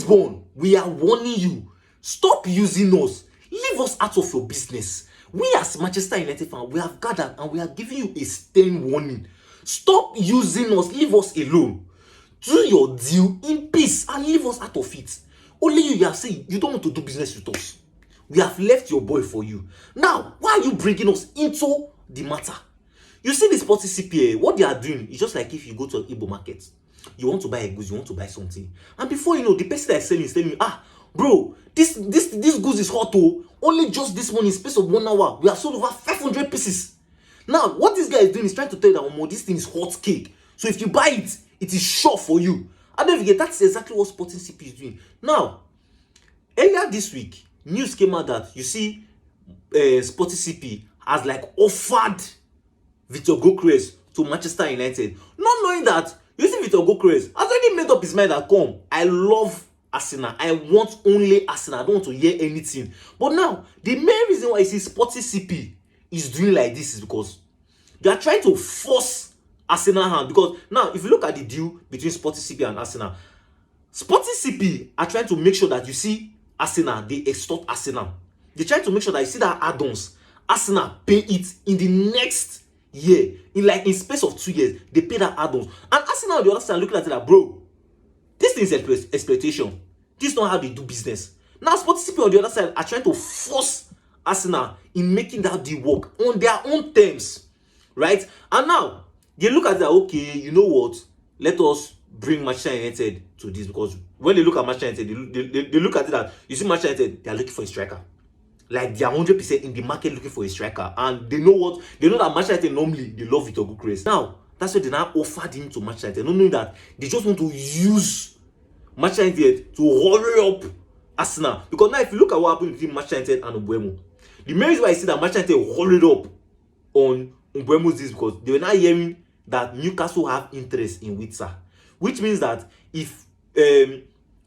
Lisbon, we are warning you. Stop using us. Leave us out of your business. We as Manchester United fans, we have gathered and we are giving you a stern warning. Stop using us. Leave us alone. Do your deal in peace and leave us out of it. Only you are saying you don't want to do business with us. We have left your boy for you. Now, why are you bringing us into the matter? You see this Sporting CPA, what they are doing is just like if you go to an Igbo market. You want to buy a goods, you want to buy something. And before you know, the person that is selling is telling you, bro, this goods is hot oh. Only just this morning, in space of 1 hour, we have sold over 500 pieces. Now, what this guy is doing is trying to tell you that this thing is hot cake. So if you buy it, it is sure for you. I don't forget, that's exactly what Sporting CP is doing. Now, earlier this week, news came out that you see Sporting CP has like offered Viktor Gyökeres to Manchester United. Not knowing that, you see Viktor Gyökeres has already made up his mind that I love Arsenal. I want only Arsenal. I don't want to hear anything. But now, the main reason why you see Sporting CP is doing like this is because they are trying to force Arsenal hand. Because now, if you look at the deal between Sporting CP and Arsenal, Sporting CP are trying to make sure that you see Arsenal, they extort Arsenal. They're trying to make sure that you see that add-ons, Arsenal pay it in the next year. In space of 2 years, they pay that add-ons. And Arsenal on the other side looking at it like, bro, this thing is exploitation. This is not how they do business. Now, Sporting CP on the other side are trying to force Arsenal in making that deal work on their own terms, right? And now, they look at that, okay, you know what? Let us bring Manchester United to this, because when they look at Manchester United, they look at it that, you see Manchester United, they are looking for a striker. Like, they are 100% in the market looking for a striker. And they know what? They know that Manchester United normally, they love Viktor Gyökeres. Now, that's why they now offered him to Manchester United. Not knowing that they just want to use Manchester United to hurry up Arsenal. Because now, if you look at what happened between Manchester United and Mbeumo, the main reason why I see that Manchester United hurried up on Mbeumo is because they were now hearing that Newcastle have interest in Witsa. Which means that if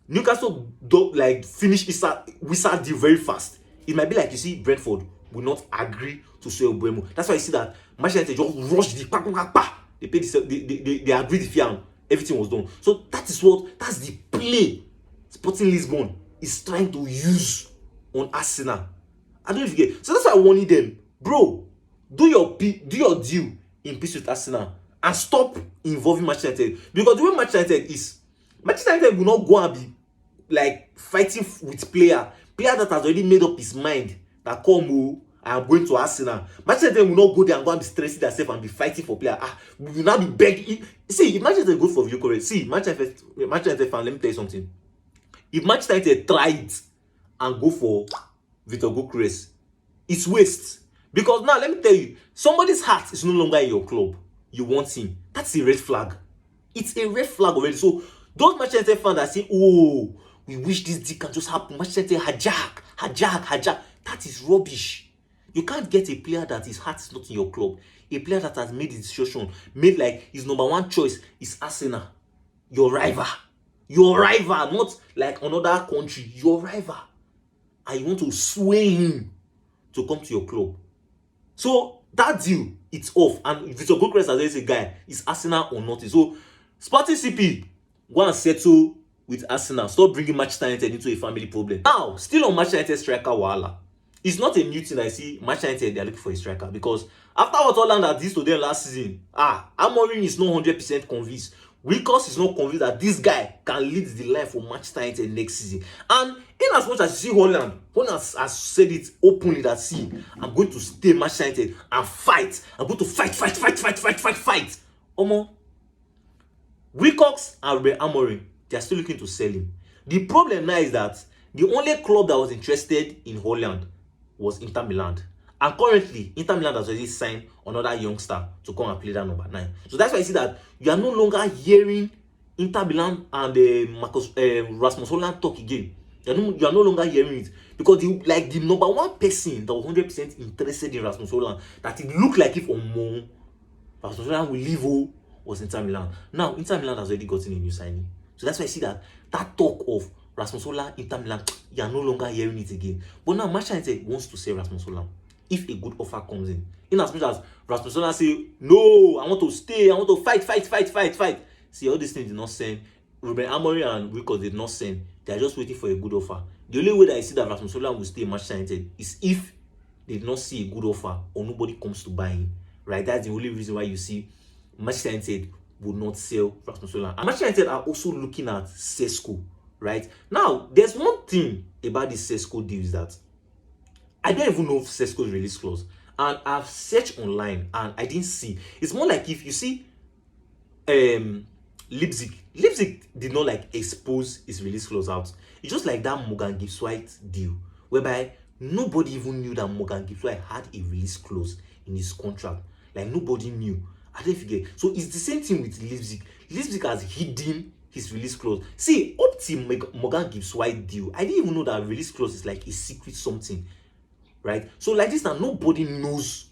Newcastle don't finish Witsa deal very fast, it might be like, you see, Brentford will not agree to sell Mbeumo. That's why you see that Manchester United just rushed they paid they agreed the fee and everything was done. So that's the play Sporting Lisbon is trying to use on Arsenal. I don't forget. So that's why I warning them, bro, do your deal in peace with Arsenal and stop involving Manchester United. Because the way Manchester United is, Manchester United will not go and be fighting with player that has already made up his mind that I am going to Arsenal. Manchester United will not go there and go and be stressing themselves and be fighting for player. We will not be begging. See, if Manchester United go for Gyökeres, see, Manchester United fan, let me tell you something. If Manchester United try it and go for Viktor Gyökeres, it's waste. Because now, let me tell you, somebody's heart is no longer in your club. You want him. That's a red flag. It's a red flag already. So, those Manchester United fans that say, oh, we wish this deal can just happen. Manchester United hijack. That is rubbish. You can't get a player that his heart is not in your club. A player that has made his decision, made his number one choice is Arsenal. Your rival. Not like another country. Your rival. And you want to sway him to come to your club. So, that deal, it's off. And Viktor Gyökeres, as a guy, is Arsenal or not? So, Sporting CP, go and settle with Arsenal. Stop bringing Manchester United into a family problem. Now, still on Manchester United striker wahala. It's not a new thing I see Manchester United, they are looking for a striker. Because after what Holland did to them last season, Amorim is not 100% convinced. Wilcox is not convinced that this guy can lead the line for Manchester United next season. And in as much as you see Holland has said it openly that, see, I'm going to stay Manchester United and fight. I'm going to fight. Wilcox and Amorim, they are still looking to sell him. The problem now is that the only club that was interested in Holland was Inter Milan. And currently, Inter Milan has already signed another youngster to come and play that number 9. So that's why you see that you are no longer hearing Inter Milan and Rasmus Holland talk again. You are no longer hearing it. Because the number one person that was 100% interested in Rasmus Holland, that it looked like if Rasmus Holland will leave, was Inter Milan. Now, Inter Milan has already gotten a new signing. So that's why I see that talk of Rasmus Holland, Inter Milan, you are no longer hearing it again. But now, Manchester United wants to sell Rasmus Holland if a good offer comes in. In as much as Rasmus Holland say, no, I want to stay, I want to fight. See, all these things did not send Ruben Amorim and Rico did not send. They are just waiting for a good offer. The only way that I see that Rasmus Højlund will stay in Manchester United is if they did not see a good offer or nobody comes to buy him. Right? That's the only reason why you see Manchester United would not sell Rasmus Højlund. And Manchester United are also looking at Sesko. Right? Now, there's one thing about this Sesko deal is that I don't even know if Sesko's release clause. And I've searched online and I didn't see. It's more like if you see Leipzig did not like expose his release clause out. It's just like that Morgan Gibbs White deal, whereby nobody even knew that Morgan Gibbs White had a release clause in his contract. Like nobody knew. I don't forget. So it's the same thing with Leipzig. Leipzig has hidden his release clause. See, up to Morgan Gibbs White deal, I didn't even know that release clause is like a secret something. Right? So like this now, nobody knows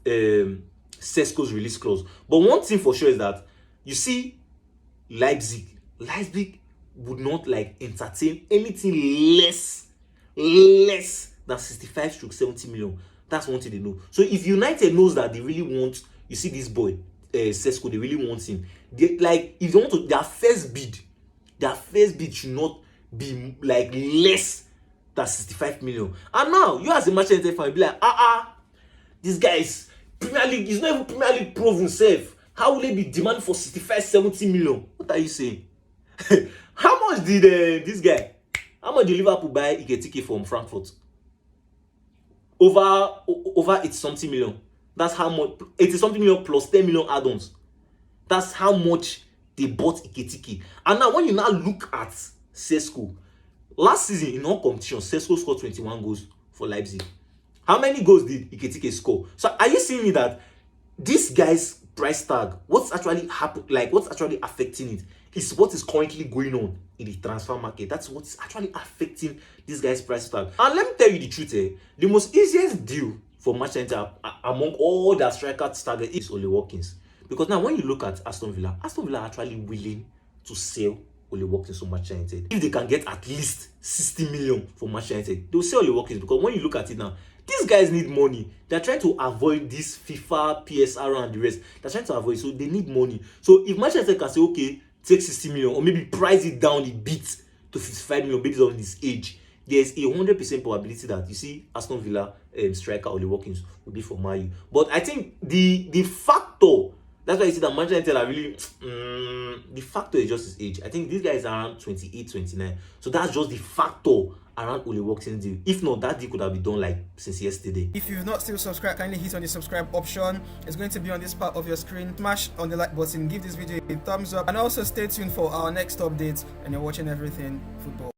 Sesko's release clause. But one thing for sure is that you see Leipzig would not like entertain anything less than 65-70 million. That's one thing they know. So if United knows that they really want, you see this boy Sesko, they really want him. They, like if they want to, their first bid should not be like less than 65 million. And now you as a Manchester United fan, you be like, this guy is Premier League. He's not even Premier League proven himself. How will they be demanding for 65-70 million? What are you saying? How much did this guy? How much did Liverpool buy Iketike from Frankfurt? Over 80-something million. That's how much. 80-something million plus 10 million add-ons. That's how much they bought Iketike. And now when you now look at Sesko, last season in all competitions, Sesko scored 21 goals for Leipzig. How many goals did Iketike score? So are you seeing me that this guy's price tag, what's actually happening, like what's actually affecting it, is what is currently going on in the transfer market. That's what's actually affecting this guy's price tag. And let me tell you the truth, the most easiest deal for Manchester United among all their strikers target is Ollie Watkins. Because now when you look at Aston Villa are actually willing to sell Ollie Watkins to Manchester United. If they can get at least 60 million for Manchester United, they'll sell Ollie Watkins, because when you look at it now, these guys need money. They're trying to avoid this FIFA, PSR and the rest. They're trying to avoid, so they need money. So if Manchester United can say, okay, take 60 million or maybe price it down a bit to 55 million based on his age, there's a 100% probability that you see Aston Villa striker Ollie Watkins will be for Man U. But I think the factor, that's why you see that Manchester United are really the factor is just his age. I think these guys are around 28, 29. So that's just the factor around Ollie Watkins deal. If not, that deal could have been done like since yesterday. If you've not still subscribed, kindly hit on the subscribe option. It's going to be on this part of your screen. Smash on the like button, give this video a thumbs up, and also stay tuned for our next updates. And you're watching Everything Football.